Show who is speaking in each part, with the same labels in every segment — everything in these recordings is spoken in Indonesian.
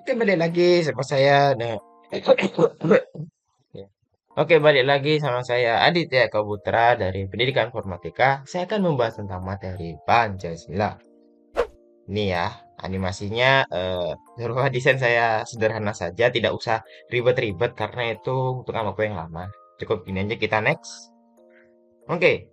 Speaker 1: Balik lagi sama saya. Nah, ya. Oke, balik lagi sama saya Aditya Kaputra dari Pendidikan Informatika. Saya akan membahas tentang materi Pancasila. Ini ya, animasinya rumah desain saya sederhana saja, tidak usah ribet-ribet karena itu untuk waktu yang lama. Cukup gini aja kita next. Oke,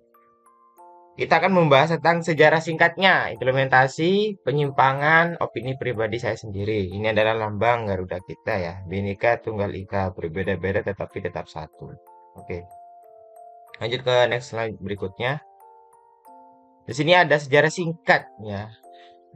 Speaker 1: kita akan membahas tentang sejarah singkatnya, implementasi, penyimpangan, opini pribadi saya sendiri. Ini adalah lambang Garuda kita ya. Bhinneka Tunggal Ika, berbeda-beda tetapi tetap satu. Oke, lanjut ke next slide berikutnya. Di sini ada sejarah singkatnya.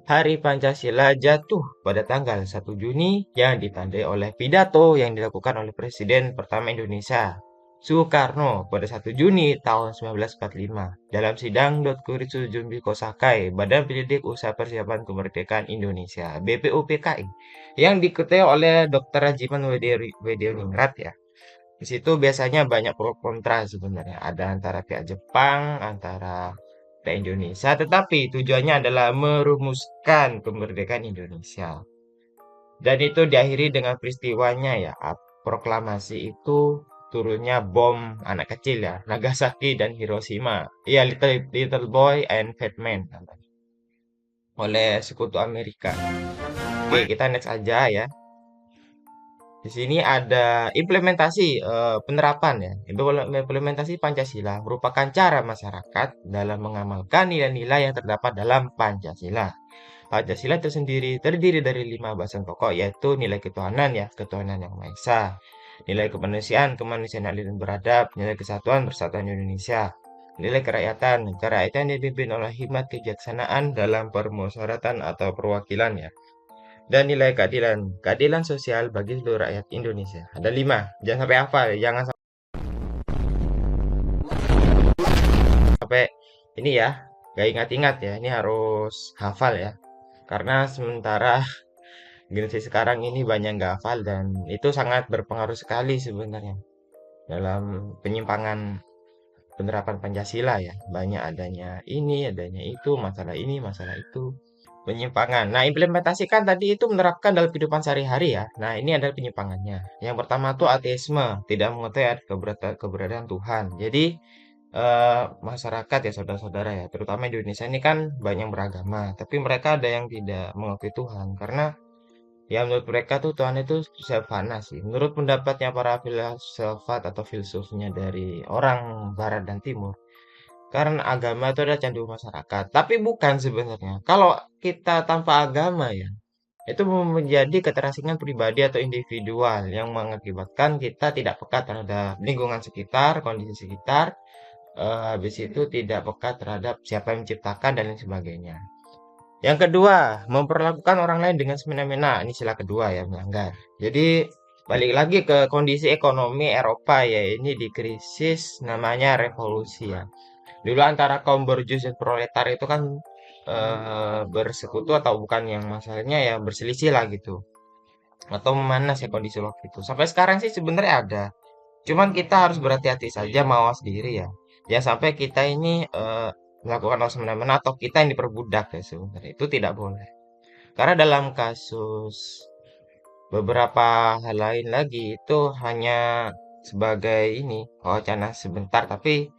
Speaker 1: Hari Pancasila jatuh pada tanggal 1 Juni yang ditandai oleh pidato yang dilakukan oleh Presiden pertama Indonesia, Soekarno pada 1 Juni tahun 1945 dalam sidang Dotkuritsu Junbiko Sakai, Badan Penyelidik Usaha Persiapan Kemerdekaan Indonesia, BPUPKI, yang diketuai oleh Dr. Rajiman Wedioningrat ya. Di situ biasanya banyak pro kontra sebenarnya. Ada antara pihak Jepang, antara pihak Indonesia, tetapi tujuannya adalah merumuskan kemerdekaan Indonesia. Dan itu diakhiri dengan peristiwanya ya, proklamasi itu turunnya bom anak kecil ya, Nagasaki dan Hiroshima. Iya, Little Boy and Fat Man oleh sekutu Amerika. Oke, kita next aja ya. Di sini ada implementasi penerapan ya. Implementasi Pancasila merupakan cara masyarakat dalam mengamalkan nilai-nilai yang terdapat dalam Pancasila. Pancasila itu sendiri terdiri dari 5 bahasan pokok yaitu nilai ketuhanan ya, ketuhanan yang Maha Esa, nilai kemanusiaan, kemanusiaan adil dan beradab, nilai kesatuan, persatuan Indonesia, nilai kerakyatan, kerakyatan yang dipimpin oleh hikmat kebijaksanaan dalam permusyawaratan atau perwakilan ya. Dan nilai keadilan, keadilan sosial bagi seluruh rakyat Indonesia. Ada 5, jangan sampai hafal, jangan sampai ini ya, gak ingat-ingat ya, ini harus hafal ya. Karena sementara generasi sekarang ini banyak nggak hafal dan itu sangat berpengaruh sekali sebenarnya dalam penyimpangan penerapan Pancasila ya. Banyak adanya ini, masalah itu. Penyimpangan. Nah, implementasikan tadi itu menerapkan dalam kehidupan sehari-hari ya. Nah, ini adalah penyimpangannya. Yang pertama tuh ateisme, tidak mengetahui ada keberadaan Tuhan. Jadi, masyarakat ya saudara-saudara ya, terutama di Indonesia ini kan banyak beragama, tapi mereka ada yang tidak mengakui Tuhan karena ya menurut mereka tuh Tuhan itu bisa fana sih. Menurut pendapatnya para filsafat atau filsufnya dari orang Barat dan Timur, karena agama itu adalah candu masyarakat. Tapi bukan sebenarnya. Kalau kita tanpa agama ya, itu menjadi keterasingan pribadi atau individual yang mengakibatkan kita tidak peka terhadap lingkungan sekitar, kondisi sekitar, habis itu tidak peka terhadap siapa yang menciptakan dan lain sebagainya. Yang kedua, memperlakukan orang lain dengan semena-mena. Ini sila kedua ya, melanggar. Jadi, balik lagi ke kondisi ekonomi Eropa ya. Ini di krisis namanya revolusi ya. Dulu antara kaum borjuis dan proletar itu kan bersekutu atau bukan yang masalahnya ya berselisih lah gitu. Atau memanas ya kondisi waktu itu. Sampai sekarang sih sebenarnya ada. Cuman kita harus berhati-hati saja mawas diri ya. Ya sampai kita ini melakukan hal semena-mena atau kita yang diperbudak ya sebenarnya. Itu tidak boleh. Karena dalam kasus beberapa hal lain lagi itu hanya sebagai ini wacana sebentar tapi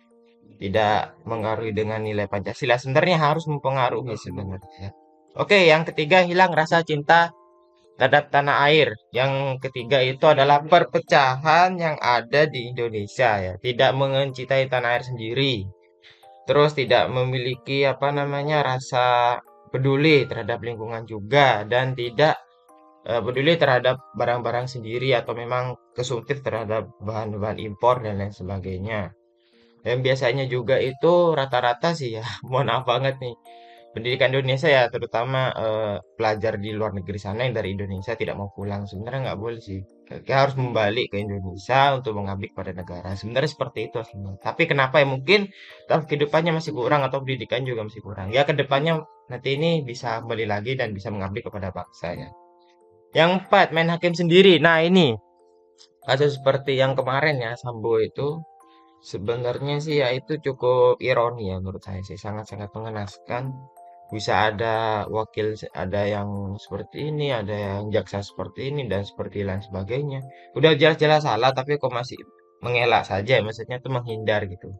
Speaker 1: tidak mengaruhi dengan nilai Pancasila. Sebenarnya harus mempengaruhi sebenarnya. Oke, yang ketiga hilang rasa cinta terhadap tanah air. Yang ketiga itu adalah perpecahan yang ada di Indonesia ya. Tidak mencintai tanah air sendiri. Terus tidak memiliki apa namanya rasa peduli terhadap lingkungan juga dan tidak peduli terhadap barang-barang sendiri atau memang konsumtif terhadap bahan-bahan impor dan lain sebagainya. Dan biasanya juga itu rata-rata sih ya, mohon maaf banget nih. Pendidikan Indonesia ya, terutama pelajar di luar negeri sana yang dari Indonesia tidak mau pulang. Sebenarnya nggak boleh sih. Kita harus membalik ke Indonesia untuk mengabdi pada negara. Sebenarnya seperti itu aslinya. Tapi kenapa ya mungkin dalam kehidupannya masih kurang atau pendidikan juga masih kurang. Ya kedepannya nanti ini bisa kembali lagi dan bisa mengabdi kepada bangsa ya. Yang empat, main hakim sendiri. Nah ini kasus seperti yang kemarin ya, Sambo itu sebenarnya sih ya itu cukup ironi ya menurut saya sih sangat-sangat mengenaskan bisa ada ada yang seperti ini, ada yang jaksa seperti ini, dan seperti lain sebagainya. Udah jelas-jelas salah, tapi kok masih mengelak saja, maksudnya tuh menghindar gitu.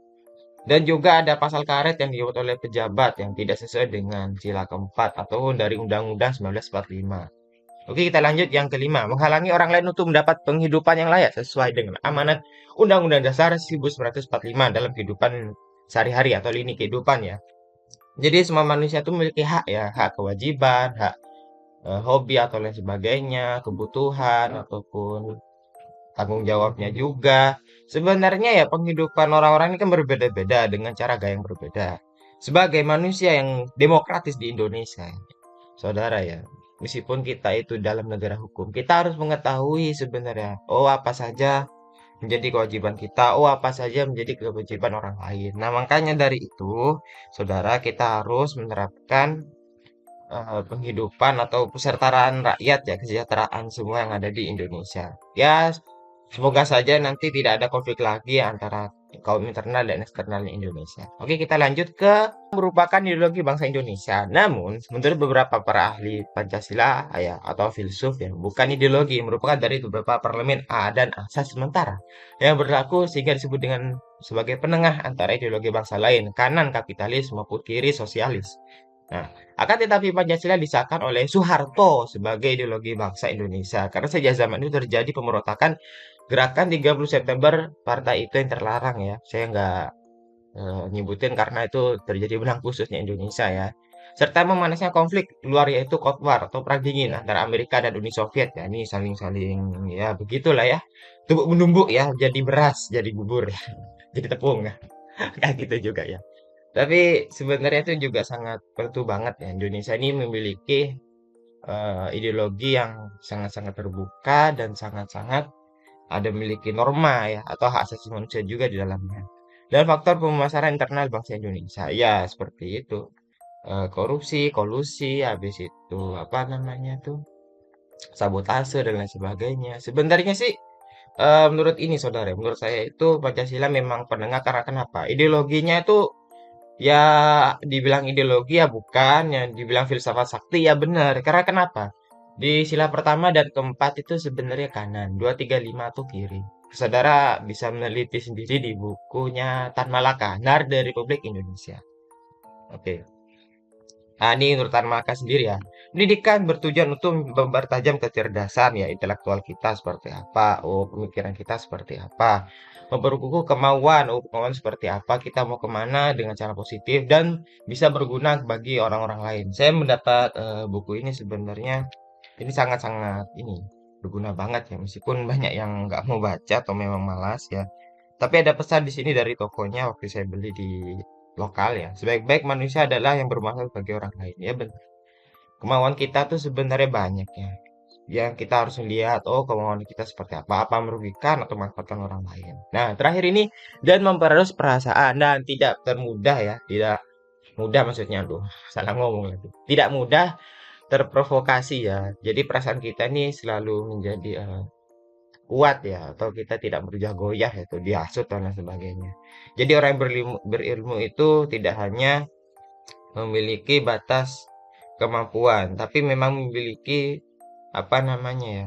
Speaker 1: Dan juga ada pasal karet yang dibuat oleh pejabat yang tidak sesuai dengan sila keempat atau dari Undang-Undang 1945. Oke, kita lanjut yang kelima. Menghalangi orang lain untuk mendapat penghidupan yang layak sesuai dengan amanat Undang-Undang Dasar 1945 dalam kehidupan sehari-hari atau lini kehidupan ya. Jadi semua manusia itu memiliki hak ya, hak kewajiban, hak hobi atau lain sebagainya, kebutuhan ataupun tanggung jawabnya juga. Sebenarnya ya penghidupan orang-orang ini kan berbeda-beda dengan cara gaya yang berbeda. Sebagai manusia yang demokratis di Indonesia, saudara ya, meskipun kita itu dalam negara hukum, kita harus mengetahui sebenarnya, oh apa saja menjadi kewajiban kita, oh apa saja menjadi kewajiban orang lain. Nah, makanya dari itu, saudara, kita harus menerapkan penghidupan atau kesetaraan rakyat ya, kesejahteraan semua yang ada di Indonesia. Ya, semoga saja nanti tidak ada konflik lagi antara kaum internal dan eksternalnya Indonesia. Oke, kita lanjut ke merupakan ideologi bangsa Indonesia. Namun, menurut beberapa para ahli Pancasila ya atau filsuf ya, bukan ideologi, merupakan dari beberapa parlemen A dan asas sementara yang berlaku sehingga disebut dengan sebagai penengah antara ideologi bangsa lain, kanan kapitalis maupun kiri sosialis. Nah, akan tetapi Pancasila disahkan oleh Soeharto sebagai ideologi bangsa Indonesia karena sejak zaman itu terjadi pemberontakan gerakan 30 September partai itu yang terlarang ya. Saya nggak nyebutin karena itu terjadi benang khususnya Indonesia ya. Serta memanasnya konflik luar yaitu Cold War atau Perang Dingin antara Amerika dan Uni Soviet ya. Ini saling-saling ya begitulah ya. Tumbuk menumbuk ya, jadi beras, jadi bubur ya, jadi tepung ya. Kayak gitu juga ya. Tapi sebenarnya itu juga sangat perlu banget ya. Indonesia ini memiliki ideologi yang sangat-sangat terbuka dan sangat-sangat ada memiliki norma ya atau hak asasi manusia juga di dalamnya. Dan faktor pemasaran internal bangsa Indonesia ya seperti itu. Korupsi, kolusi, habis itu apa namanya tuh sabotase dan lain sebagainya. Sebenarnya sih menurut ini saudara, menurut saya itu Pancasila memang penengah karena kenapa? Ideologinya itu ya dibilang ideologi ya bukan, yang dibilang filsafat sakti ya benar. Karena kenapa? Di sila pertama dan keempat itu sebenarnya kanan, 2, 3, 5 itu kiri. Saudara bisa meneliti sendiri di bukunya Tan Malaka, Narda Republik Indonesia. Oke. Nah, ini menurut Tan Malaka sendiri ya. Pendidikan bertujuan untuk mempertajam kecerdasan ya intelektual kita seperti apa, oh pemikiran kita seperti apa, memperkukuh kemauan, oh kemauan seperti apa, kita mau kemana dengan cara positif dan bisa berguna bagi orang-orang lain. Saya mendapat buku ini sebenarnya ini sangat-sangat ini berguna banget ya meskipun banyak yang nggak mau baca atau memang malas ya. Tapi ada pesan di sini dari tokonya waktu saya beli di lokal ya. Sebaik-baik manusia adalah yang bermanfaat bagi orang lain. Ya benar. Kemauan kita tuh sebenarnya banyak ya. Yang kita harus lihat, oh kemauan kita seperti apa, apa merugikan atau manfaatkan orang lain. Nah, terakhir ini dan memperhalus perasaan dan tidak termudah ya, tidak mudah maksudnya, aduh, salah ngomong lagi. Tidak mudah terprovokasi ya. Jadi perasaan kita ini selalu menjadi kuat ya atau kita tidak mudah goyah itu dihasut dan lain sebagainya. Jadi orang yang berilmu itu tidak hanya memiliki batas kemampuan, tapi memang memiliki apa namanya ya,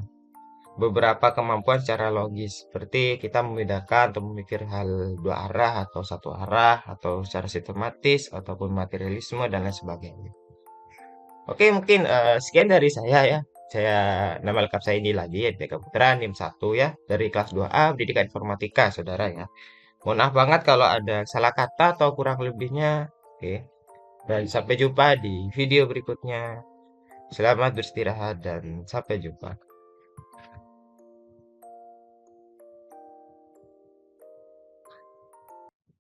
Speaker 1: beberapa kemampuan secara logis. Seperti kita membedakan atau memikir hal dua arah atau satu arah atau secara sistematis ataupun materialisme dan lain sebagainya. Oke, mungkin sekian dari saya ya. Saya nama lengkap saya ini lagi Edeka Putra NIM 1 ya dari kelas 2A Pendidikan Informatika Saudara ya. Mohon maaf banget kalau ada salah kata atau kurang lebihnya. Oke. Dan sampai jumpa di video berikutnya. Selamat beristirahat dan sampai jumpa.